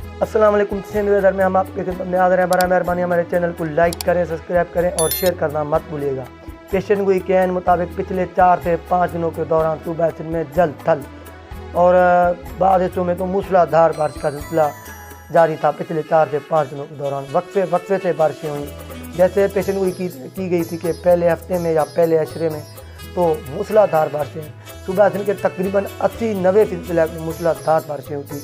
अस्सलाम वालेकुम। सिंध वेदर में हम आपके खिदमत में हाज़िर हैं। बराए मेहरबानी हमारे चैनल को लाइक करें, सब्सक्राइब करें और शेयर करना मत भूलिएगा। पेशन गोई के मुताबिक पिछले 4 से 5 दिनों के दौरान सूबा सिंध में जल थल और बाद हिस्सों में तो मूसलाधार बारिश का सिलसिला जारी था। पिछले 4 से 5 दिनों के दौरान वक्फे से बारिशें हुई। जैसे पेशन गोई की गई थी कि पहले हफ्ते में या पहले अशरे में तो मूसलाधार बारिशें सूबा सिंध के तकरीबन 80-90% इलाके में मूसलाधार बारिशें होती।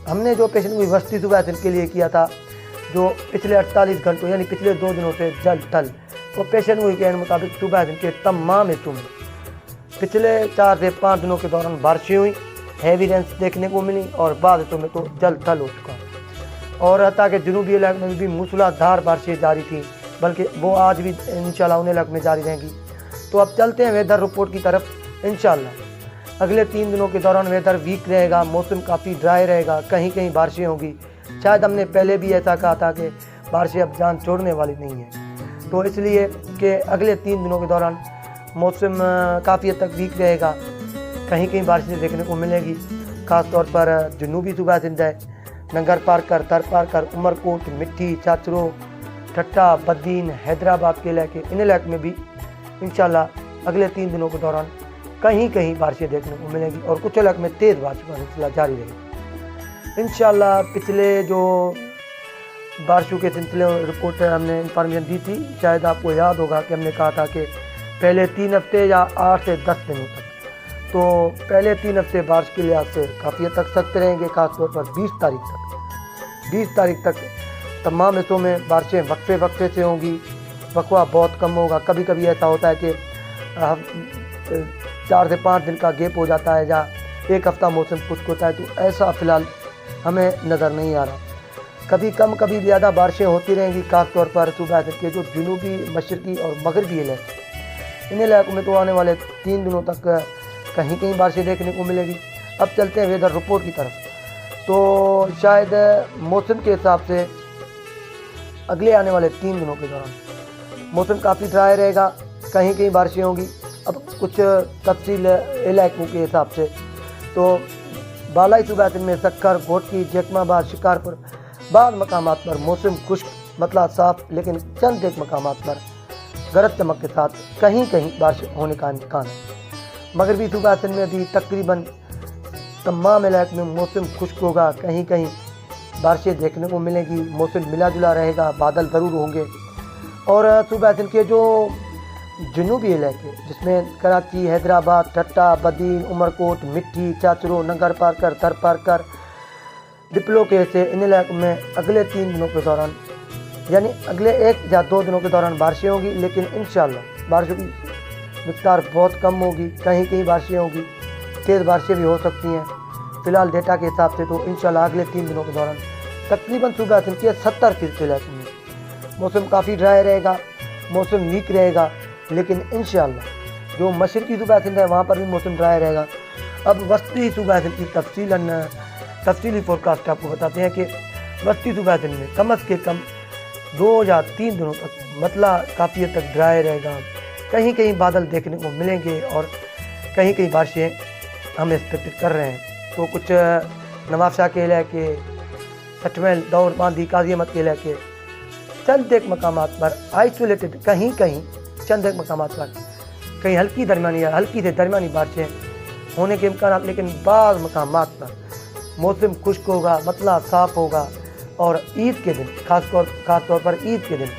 हमने जो पेशन गोई वस्ती सूबा सिंध के लिए किया था, जो पिछले 48 घंटों यानी पिछले 2 दिनों से जल थल, तो पेशन गोई के मुताबिक सूबा सिंध के तमाम हिस्सों में पिछले 4 से 5 दिनों के दौरान बारिशें हुई, हैवी रेंस देखने को मिली और बाद हिस्सों में तो जल थल हो चुका और हत्ता कि जनूबी इलाके में भी मूसलाधार बारिशें जारी थी, बल्कि वो आज भी इंशाल्लाह उन इलाकों में जारी रहेंगी। तो अब चलते हैं वेदर रिपोर्ट की तरफ। इंशाल्लाह अगले 3 दिनों के दौरान वेदर वीक रहेगा, मौसम काफ़ी ड्राई रहेगा, कहीं कहीं बारिशें होंगी। शायद हमने पहले भी ऐसा कहा था कि बारिशें अब जान छोड़ने वाली नहीं है, तो इसलिए कि अगले 3 दिनों के दौरान मौसम काफ़ी हद तक वीक रहेगा, कहीं कहीं बारिशें देखने को मिलेगी। ख़ास तौर पर जनूबी सूबा सिंध है, नंगर पारकर, तर पारकर, उमरकोट, मिट्टी, चाचरो, ठट्टा, बद्दीन, हैदराबाद के इलाके, इन इलाके में भी इंशाल्लाह अगले 3 दिनों के दौरान कहीं कहीं बारिशें देखने को मिलेगी और कुछ इलाके में तेज़ बारिश का सिलसिला जारी रहेगा इंशाल्लाह। पिछले जो बारिशों के सिलसिले रिपोर्ट हमने इंफॉर्मेशन दी थी, शायद आपको याद होगा कि हमने कहा था कि पहले 3 हफ्ते या 8 से 10 दिनों तक, तो पहले 3 हफ्ते बारिश के लिहाज से काफ़ी हद तक सख्त रहेंगे। खासतौर पर 20 तारीख तक तमाम हिस्सों में बारिशें वक्फे से होंगी, वक्फा बहुत कम होगा। कभी कभी ऐसा होता है कि 4 से 5 दिन का गैप हो जाता है, जहाँ 1 हफ़्ता मौसम खुश्क होता है, तो ऐसा फ़िलहाल हमें नज़र नहीं आ रहा। कभी कम कभी ज़्यादा बारिशें होती रहेंगी, खास तौर पर सूबा सिंध के जो जनूबी, मशरकी और मगरबी इलाके, इन इलाकों में तो आने वाले 3 दिनों तक कहीं कहीं बारिशें देखने को मिलेगी। अब चलते हैं वेदर रिपोर्ट की तरफ। तो शायद मौसम के हिसाब से अगले आने वाले 3 दिनों के दौरान मौसम काफ़ी ड्राई रहेगा, कहीं कहीं बारिशें होंगी। अब कुछ तफसील इलाकों के हिसाब से तो बालाई सूबा सिंध में सक्कर, घोटकी, जैकमाबाद, शिकारपुर बाद मकामात पर मौसम खुश्क मतलब साफ, लेकिन चंद एक मकामात पर गरज चमक के साथ कहीं कहीं बारिश होने का इम्कान है। मगरबी सूबा सिंध में भी तकरीबन तमाम इलाकों में मौसम खुश्क होगा, कहीं कहीं बारिशें देखने को मिलेगी, मौसम मिला जुला रहेगा, बादल ज़रूर होंगे। और सूबा सिंध के जो जनूबी इलाके जिसमें कराची, हैदराबाद, ठट्टा, बद्दीन, उमरकोट, मिट्टी, चाचरो, नंगर पारकर, तर पारकर, डिप्लो के से इन इलाकों में अगले 3 दिनों के दौरान यानी अगले 1 या 2 दिनों के दौरान बारिशें होंगी, लेकिन इंशाल्लाह बारिशों की मिक़दार बहुत कम होगी, कहीं कहीं बारिशें होंगी, तेज़ बारिशें भी हो सकती हैं। फ़िलहाल डेटा के हिसाब से तो इंशाल्लाह अगले 3 दिनों के दौरान तकरीबन सूबा सिंध के 70% इलाकों में मौसम काफ़ी ड्राई रहेगा, मौसम वीक रहेगा, लेकिन इंशाल्लाह जो मशरकी सूबा सिंध है वहाँ पर भी मौसम ड्राई रहेगा। अब वस्ती सूबा सिंध की तफसीली फोरकास्ट आपको बताते हैं कि वस्ती सूबा सिंध में कम से कम 2 या 3 दिनों तक मतलब काफ़ी हद तक ड्राई रहेगा, कहीं कहीं बादल देखने को मिलेंगे और कहीं कहीं बारिशें हम एक्सपेक्ट कर रहे हैं। तो कुछ नवाबशाह के इलाके, सटमेल, दौर बांदी, काजी अहमद के इलाके, चंद एक मकामात पर आइसोलेटेड कहीं कहीं चंद एक मकामात पर कहीं हल्की से दरमियानी बारिशें होने के इम्कान, लेकिन बाज़ मकामात पर मौसम खुश्क होगा, मतलब साफ़ होगा और ईद के दिन खास तौर पर ईद के दिन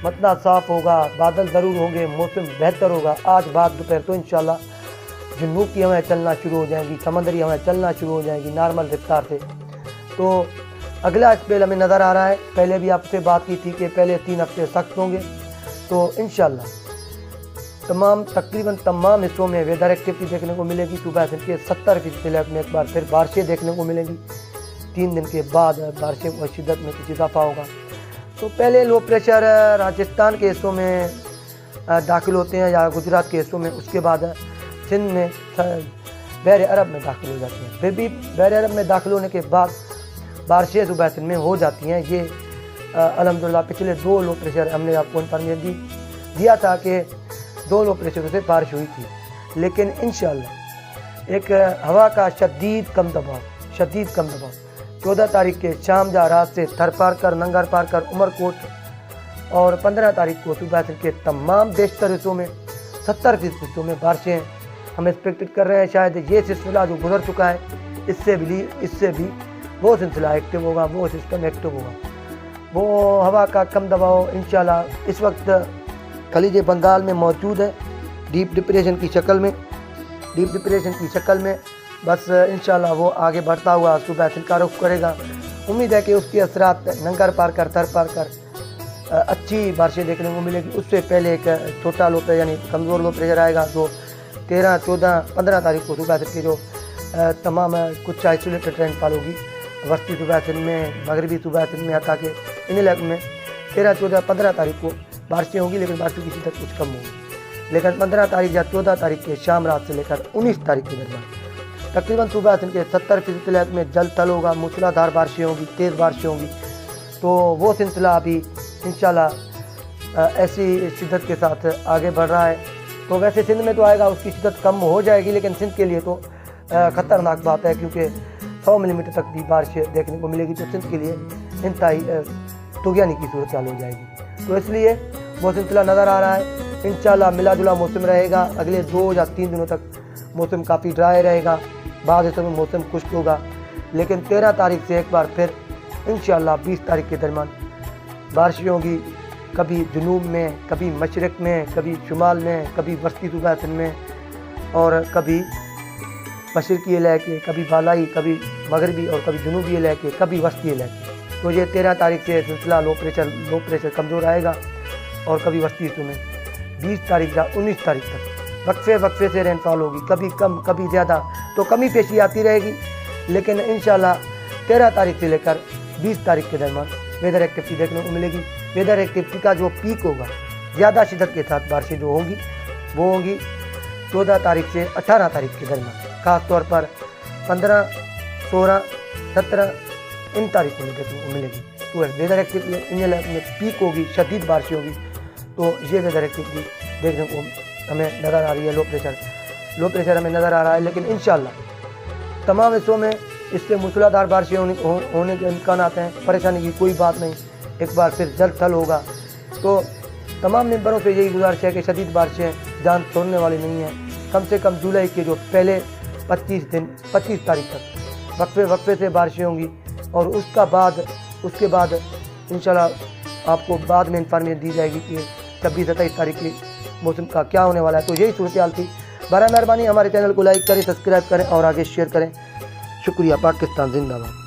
मतलब साफ़ होगा, बादल ज़रूर होंगे, मौसम बेहतर होगा। आज बाद दोपहर तो इंशाल्लाह जनूब की हवाएं चलना शुरू हो जाएंगी, समंदरी हवाएं चलना शुरू हो जाएंगी नॉर्मल रफ्तार से। तो अगला स्पेल हमें नज़र आ रहा है। पहले भी आपसे बात की थी कि पहले 3 हफ्ते सख्त होंगे, तो इंशाल्लाह तकरीबन तमाम हिस्सों में वेदर एक्टिविटी देखने को मिलेगी। सूबा सिंध के 70% इलाके में एक बार फिर बारिशें देखने को मिलेंगी। 3 दिन के बाद बारिशें और शिद्दत में कुछ इजाफा होगा। तो पहले लो प्रेशर राजस्थान के हिस्सों में दाखिल होते हैं या गुजरात के हिस्सों में, उसके बाद सिंध में बहर अरब में दाखिल हो जाती हैं। फिर भी बहर अरब में दाखिल होने के बाद बारिशें सूबा सिंध में हो जाती हैं। ये अल्हम्दुलिल्लाह पिछले 2 लो प्रेशर हमने आपको इन्फॉर्मेशन दिया था कि 2 लो प्रेशरों से बारिश हुई थी, लेकिन इंशाल्लाह एक हवा का शदीद कम दबाव 14 तारीख के शाम जा रात से थर पारकर, नंगर पारकर, उमरकोट और 15 तारीख को सूबा सिंध के तमाम बेशतर हिस्सों में 70% हिस्सों में बारिशें हम एक्सपेक्टेड कर रहे हैं। शायद ये सिलसिला जो गुजर चुका है इससे भी वो सिलसिला एक्टिव होगा, वो सिस्टम एक्टिव होगा। वो हवा का कम दबाव इंशाल्लाह इस वक्त खलीज बंगाल में मौजूद है डीप डिप्रेशन की शक्ल में। बस इंशाल्लाह वो आगे बढ़ता हुआ सूबा सिंध का रुख करेगा। उम्मीद है कि उसके असरात नंगर पार कर, थर पार कर अच्छी बारिशें देखने को मिलेगी। उससे पहले एक छोटा लो प्रेशर यानी कमज़ोर लो प्रेशर आएगा जो 13, 14, 15 तारीख को सूबा सिंध के जो तमाम कुछ आइसोलेटेड ट्रेंड फॉलो होगी वस्ती सूबा सिंध में, मगरबी सूबा सिंध में, हत्ता के इन इलाकों में 13, 14, 15 तारीख को बारिशें होंगी, लेकिन बारिशों की शिद्दत कुछ कम होगी। लेकिन 15 तारीख या 14 तारीख के शाम रात से लेकर 19 तारीख के दरमियान तकरीबन सूबा सिंध के 70% इलाके में जल थल होगा, मूसलाधार बारिशें होंगी, तेज़ बारिशें होंगी। तो वो सिलसिला अभी इंशाल्लाह ऐसी शिद्दत के साथ आगे बढ़ रहा है। तो वैसे सिंध में तो आएगा, उसकी शिद्दत कम हो जाएगी, लेकिन सिंध के लिए तो ख़तरनाक बात है क्योंकि 100 मिलीमीटर तक भी बारिश देखने को मिलेगी। तो सिंध के लिए इंतहाई तुगयानी की सूरत चालू हो जाएगी। तो इसलिए वो सिलसिला नज़र आ रहा है। इंशाल्लाह मिला जुला मौसम रहेगा। अगले 2 या 3 दिनों तक मौसम काफ़ी ड्राई रहेगा, बाद हिस्सों में मौसम खुश्क होगा। लेकिन 13 तारीख से एक बार फिर इंशाल्लाह 20 तारीख के दरमियान बारिशें होगी, कभी जुनूब में, कभी मशरक़ में, कभी शुमाल में, कभी वस्ती सूबा सिंध में और कभी मशरक़ी इलाके, कभी बालाई, कभी मगरबी और कभी जुनूबी इलाके, कभी वस्ती इलाके। तो ये 13 तारीख से सिलसिला लो प्रेशर कमज़ोर आएगा और कभी वस्ती हिस्सों में 20 तारीख या 19 तारीख तक वक्फे से रेनफॉल होगी, कभी कम कभी ज़्यादा। तो कमी पेशी आती रहेगी, लेकिन इंशाल्लाह 13 तारीख से लेकर 20 तारीख के दरमियान वेदर एक्टिविटी देखने को मिलेगी। वेदर एक्टिविटी का जो पीक होगा, ज़्यादा शिद्दत के साथ बारिशें जो होंगी वो होंगी 14 तारीख से 18 तारीख के दरमियान, ख़ास तौर पर 15, 16, 17 इन तारीखों में देखने को मिलेगी। तो वेदर एक्टिविटी इन इलाकों में पीक होगी, शदीद बारिशें होगी। तो ये वेदर एक्टिविटी देखने को हमें नज़र आ रही है। लो प्रेशर हमें नज़र आ रहा है, लेकिन इंशाल्लाह तमाम हिस्सों में इससे मूसलाधार बारिशें होने के इम्कान आते हैं। परेशानी की कोई बात नहीं, एक बार फिर जल थल होगा। तो तमाम मेंबरों से यही गुजारिश है कि शदीद बारिशें जान छोड़ने वाली नहीं हैं। कम से कम जुलाई के जो पहले 25 तारीख तक वक्फे से बारिशें होंगी और उसके बाद इंशाल्लाह आपको बाद में इंफॉर्मेशन दी जाएगी कि 26-27 तारीख की मौसम का क्या होने वाला है। तो यही सूरत हाल थी। बराए मेहरबानी हमारे चैनल को लाइक करें, सब्सक्राइब करें और आगे शेयर करें। शुक्रिया। पाकिस्तान जिंदाबाद।